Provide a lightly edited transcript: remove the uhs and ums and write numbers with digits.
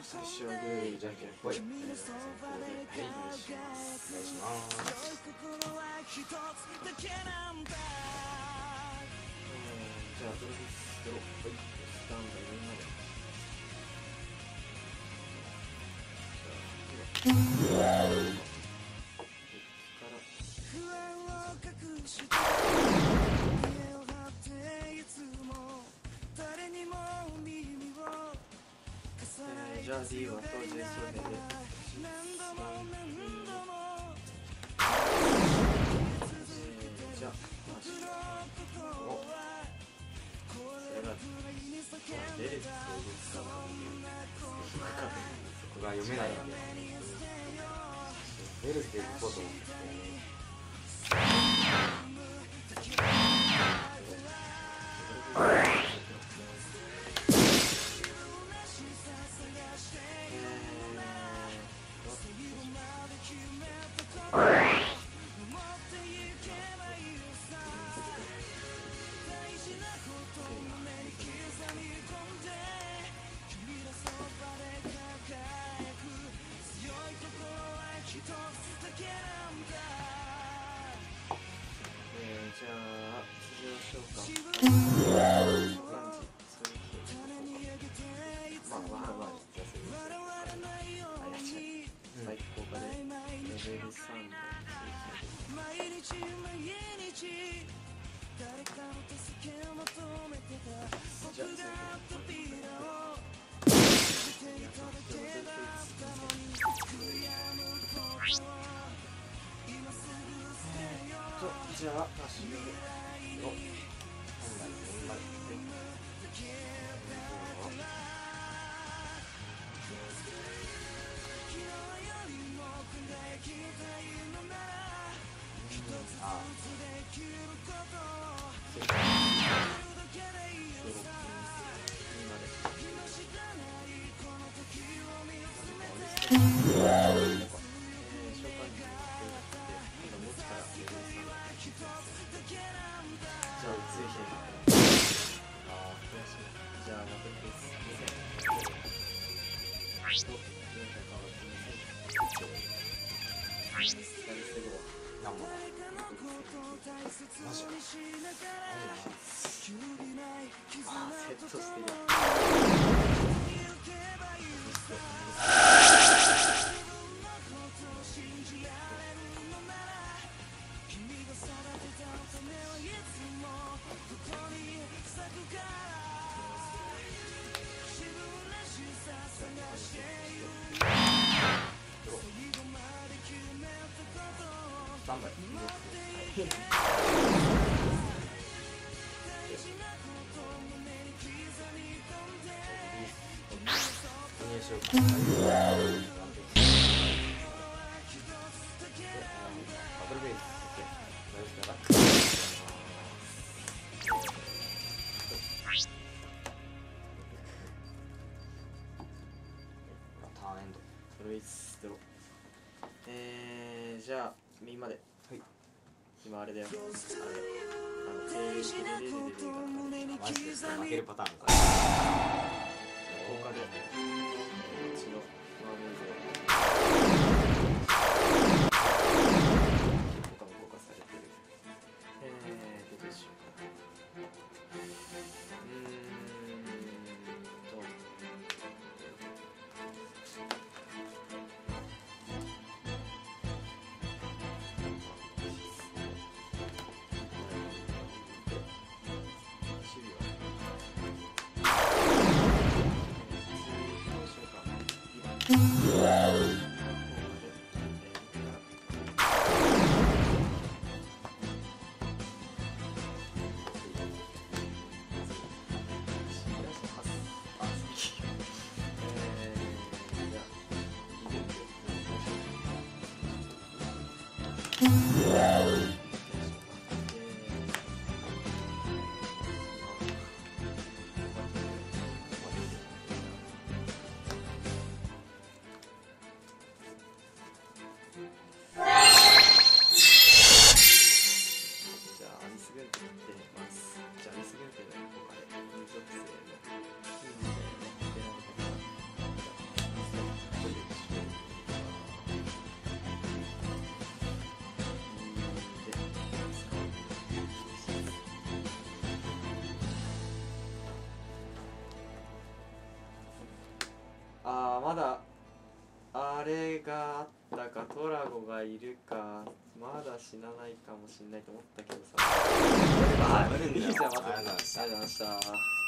最初はグーじゃんけんぽい。はい、お願いします。じゃあドローストロー、はい、スタンバイみんなで。じゃあ D はと J ソレでじゃあマシュをそれが出るって使うかそこが読めないので出るってことをじゃあ次ましょうか。最高価でレベル3じゃあじゃあ足の本来4枚じゃあみんなで、はい、今あれだよ、マジで負けるパターンか効果でうちのマーメイド効果も効果されてるどうしようかじゃあアリス軍手やってみます。じゃあアリス軍手の効果であーまだあれがあったか、トラゴがいるか、まだ死なないかもしんないと思ったけどさ。あ、いいじゃん、待って。ありがとうございましたありがとうございました。